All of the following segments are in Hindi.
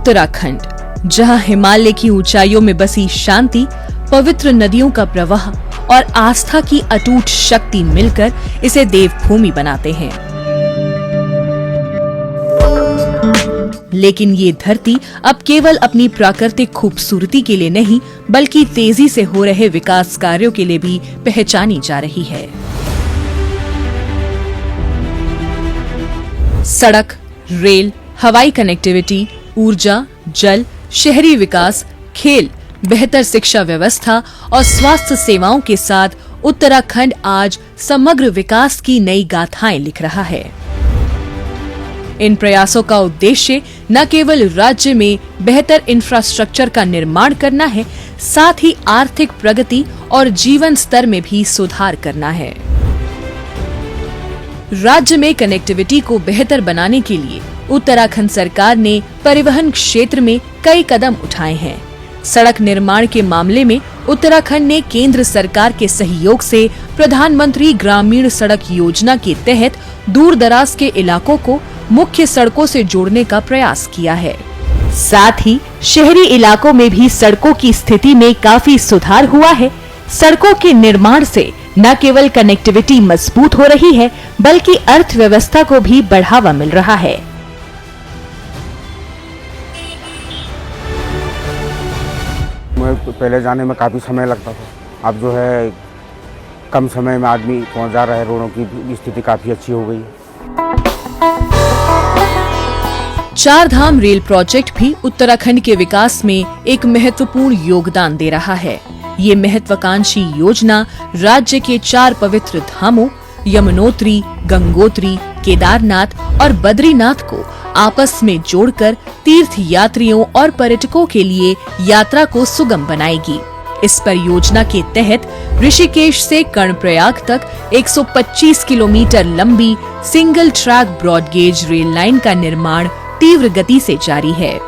उत्तराखंड, जहां हिमालय की ऊंचाइयों में बसी शांति, पवित्र नदियों का प्रवाह और आस्था की अटूट शक्ति मिलकर इसे देवभूमि बनाते हैं। लेकिन ये धरती अब केवल अपनी प्राकृतिक खूबसूरती के लिए नहीं, बल्कि तेजी से हो रहे विकास कार्यों के लिए भी पहचानी जा रही है। सड़क, रेल, हवाई कनेक्टिविटी, ऊर्जा, जल, शहरी विकास, खेल, बेहतर शिक्षा व्यवस्था और स्वास्थ्य सेवाओं के साथ उत्तराखंड आज समग्र विकास की नई गाथाएं लिख रहा है। इन प्रयासों का उद्देश्य न केवल राज्य में बेहतर इंफ्रास्ट्रक्चर का निर्माण करना है, साथ ही आर्थिक प्रगति और जीवन स्तर में भी सुधार करना है। राज्य में कनेक्टिविटी को बेहतर बनाने के लिए उत्तराखंड सरकार ने परिवहन क्षेत्र में कई कदम उठाए हैं। सड़क निर्माण के मामले में उत्तराखंड ने केंद्र सरकार के सहयोग से प्रधानमंत्री ग्रामीण सड़क योजना के तहत दूर दराज के इलाकों को मुख्य सड़कों से जोड़ने का प्रयास किया है। साथ ही शहरी इलाकों में भी सड़कों की स्थिति में काफी सुधार हुआ है। सड़कों के निर्माण से न केवल कनेक्टिविटी मजबूत हो रही है, बल्कि अर्थव्यवस्था को भी बढ़ावा मिल रहा है। पहले जाने में काफ़ी समय लगता था, अब जो है कम समय में आदमी पहुंच जा रहा है। रोडों की स्थिति काफ़ी अच्छी हो गई है। चार धाम रेल प्रोजेक्ट भी उत्तराखंड के विकास में एक महत्वपूर्ण योगदान दे रहा है। ये महत्वाकांक्षी योजना राज्य के 4 पवित्र धामों यमुनोत्री, गंगोत्री, केदारनाथ और बद्रीनाथ को आपस में जोड़कर तीर्थ यात्रियों और पर्यटकों के लिए यात्रा को सुगम बनाएगी। इस परियोजना के तहत ऋषिकेश से कर्णप्रयाग तक 125 किलोमीटर लंबी single track broad gauge rail line का निर्माण तीव्र गति से जारी है।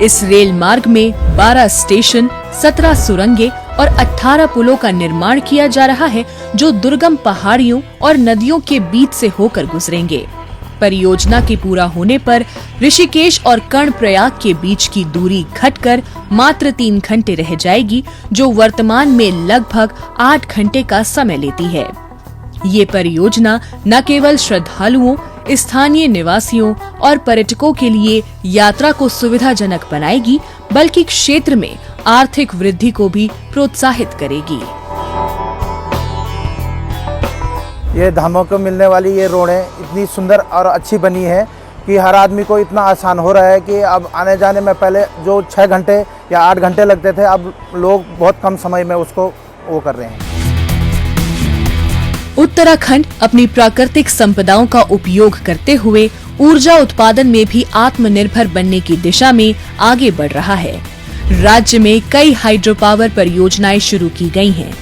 इस रेल मार्ग में 12 स्टेशन, 17 सुरंगें और 18 पुलों का निर्माण किया जा रहा है, जो दुर्गम पहाड़ियों और नदियों के बीच से होकर गुजरेंगे। परियोजना के पूरा होने पर ऋषिकेश और कर्णप्रयाग के बीच की दूरी घटकर मात्र 3 घंटे रह जाएगी, जो वर्तमान में लगभग 8 घंटे का समय लेती है। ये परियोजना न केवल श्रद्धालुओं, स्थानीय निवासियों और पर्यटकों के लिए यात्रा को सुविधाजनक बनाएगी, बल्कि क्षेत्र में आर्थिक वृद्धि को भी प्रोत्साहित करेगी। ये धामों को मिलने वाली ये रोडें इतनी सुंदर और अच्छी बनी है कि हर आदमी को इतना आसान हो रहा है कि अब आने जाने में पहले जो 6 घंटे या 8 घंटे लगते थे, अब लोग बहुत कम समय में उसको वो कर रहे हैं। उत्तराखंड अपनी प्राकृतिक संपदाओं का उपयोग करते हुए ऊर्जा उत्पादन में भी आत्मनिर्भर बनने की दिशा में आगे बढ़ रहा है। राज्य में कई हाइड्रो पावर परियोजनाएं शुरू की गई हैं।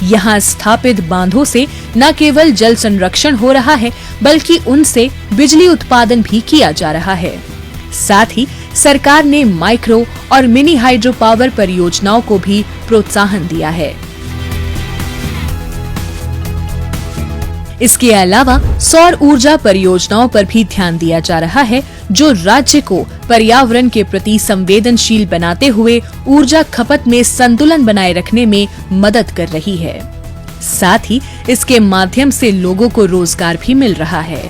यहाँ स्थापित बांधों से न केवल जल संरक्षण हो रहा है, बल्कि उनसे बिजली उत्पादन भी किया जा रहा है। साथ ही सरकार ने माइक्रो और मिनी हाइड्रो पावर परियोजनाओं को भी प्रोत्साहन दिया है। इसके अलावा सौर ऊर्जा परियोजनाओं पर भी ध्यान दिया जा रहा है, जो राज्य को पर्यावरण के प्रति संवेदनशील बनाते हुए ऊर्जा खपत में संतुलन बनाए रखने में मदद कर रही है। साथ ही इसके माध्यम से लोगों को रोजगार भी मिल रहा है।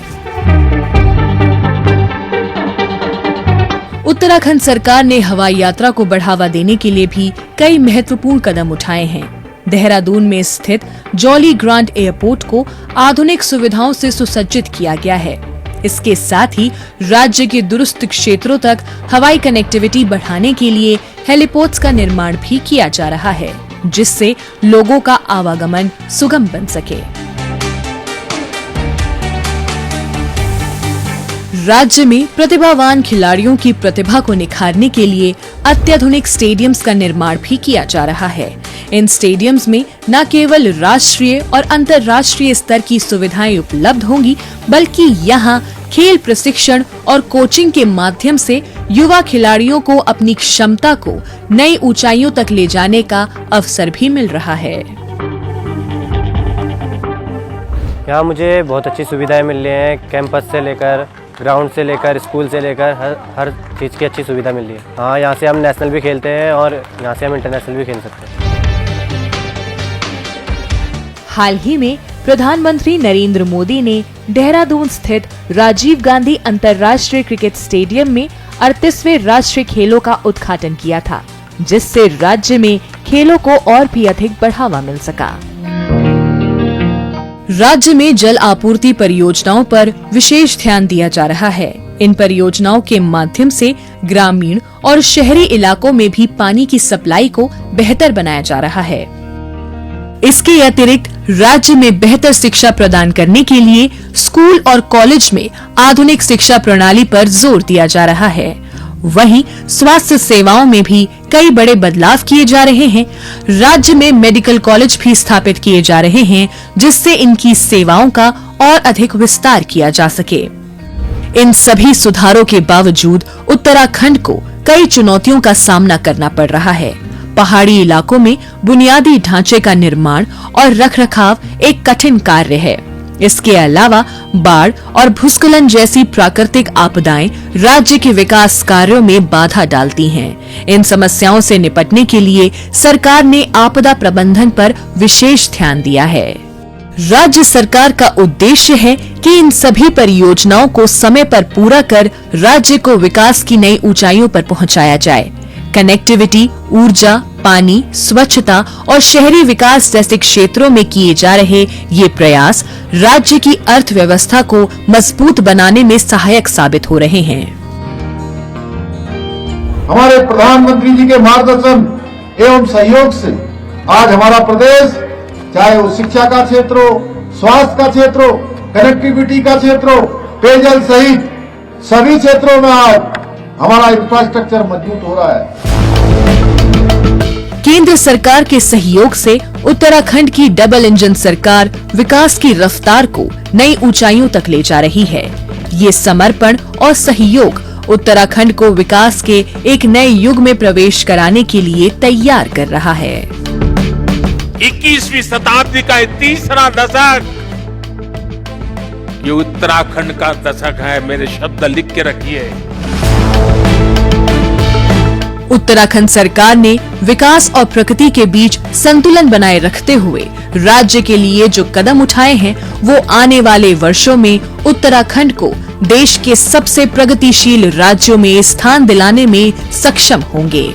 उत्तराखंड सरकार ने हवाई यात्रा को बढ़ावा देने के लिए भी कई महत्वपूर्ण कदम उठाए हैं। देहरादून में स्थित जॉली ग्रांट एयरपोर्ट को आधुनिक सुविधाओं से सुसज्जित किया गया है। इसके साथ ही राज्य के दूरस्थ क्षेत्रों तक हवाई कनेक्टिविटी बढ़ाने के लिए हेलीपोर्ट्स का निर्माण भी किया जा रहा है, जिससे लोगों का आवागमन सुगम बन सके। राज्य में प्रतिभावान खिलाड़ियों की प्रतिभा को निखारने के लिए अत्याधुनिक स्टेडियम्स का निर्माण भी किया जा रहा है। इन स्टेडियम्स में न केवल राष्ट्रीय और अंतर्राष्ट्रीय स्तर की सुविधाएं उपलब्ध होंगी, बल्कि यहाँ खेल प्रशिक्षण और कोचिंग के माध्यम से युवा खिलाड़ियों को अपनी क्षमता को नई ऊंचाइयों तक ले जाने का अवसर भी मिल रहा है। यहाँ मुझे बहुत अच्छी सुविधाएं मिल रही हैं, कैंपस से लेकर ग्राउंड से लेकर स्कूल से लेकर हर चीज़ की अच्छी सुविधा मिल रही है। हाँ, यहाँ से हम नेशनल भी खेलते हैं और यहाँ से हम इंटरनेशनल भी खेल सकते हैं। हाल ही में प्रधानमंत्री नरेंद्र मोदी ने देहरादून स्थित राजीव गांधी अंतर्राष्ट्रीय क्रिकेट स्टेडियम में 38वें राष्ट्रीय खेलों का उद्घाटन किया था, जिससे राज्य में खेलों को और भी अधिक बढ़ावा मिल सका। राज्य में जल आपूर्ति परियोजनाओं पर विशेष ध्यान दिया जा रहा है। इन परियोजनाओं के माध्यम से ग्रामीण और शहरी इलाकों में भी पानी की सप्लाई को बेहतर बनाया जा रहा है। इसके अतिरिक्त राज्य में बेहतर शिक्षा प्रदान करने के लिए स्कूल और कॉलेज में आधुनिक शिक्षा प्रणाली पर जोर दिया जा रहा है। वहीं स्वास्थ्य सेवाओं में भी कई बड़े बदलाव किए जा रहे हैं। राज्य में मेडिकल कॉलेज भी स्थापित किए जा रहे हैं, जिससे इनकी सेवाओं का और अधिक विस्तार किया जा सके। इन सभी सुधारों के बावजूद उत्तराखंड को कई चुनौतियों का सामना करना पड़ रहा है। पहाड़ी इलाकों में बुनियादी ढांचे का निर्माण और रखरखाव एक कठिन कार्य है। इसके अलावा बाढ़ और भूस्खलन जैसी प्राकृतिक आपदाएं राज्य के विकास कार्यों में बाधा डालती हैं। इन समस्याओं से निपटने के लिए सरकार ने आपदा प्रबंधन पर विशेष ध्यान दिया है। राज्य सरकार का उद्देश्य है कि इन सभी परियोजनाओं को समय पर पूरा कर राज्य को विकास की नई ऊंचाइयों पर पहुंचाया जाए। कनेक्टिविटी, ऊर्जा, पानी, स्वच्छता और शहरी विकास जैसे क्षेत्रों में किए जा रहे ये प्रयास राज्य की अर्थव्यवस्था को मजबूत बनाने में सहायक साबित हो रहे हैं। हमारे प्रधानमंत्री जी के मार्गदर्शन एवं सहयोग से आज हमारा प्रदेश, चाहे वो शिक्षा का क्षेत्र हो, स्वास्थ्य का क्षेत्र हो, कनेक्टिविटी का क्षेत्र हो, पेयजल सहित सभी क्षेत्रों में आज हमारा इंफ्रास्ट्रक्चर मजबूत हो रहा है। केंद्र सरकार के सहयोग से उत्तराखंड की डबल इंजन सरकार विकास की रफ्तार को नई ऊंचाइयों तक ले जा रही है। ये समर्पण और सहयोग उत्तराखंड को विकास के एक नए युग में प्रवेश कराने के लिए तैयार कर रहा है। 21वीं शताब्दी का ये तीसरा दशक, ये उत्तराखंड का दशक है। मेरे शब्द लिख के रखिए। उत्तराखंड सरकार ने विकास और प्रकृति के बीच संतुलन बनाए रखते हुए राज्य के लिए जो कदम उठाए हैं, वो आने वाले वर्षों में उत्तराखंड को देश के सबसे प्रगतिशील राज्यों में स्थान दिलाने में सक्षम होंगे।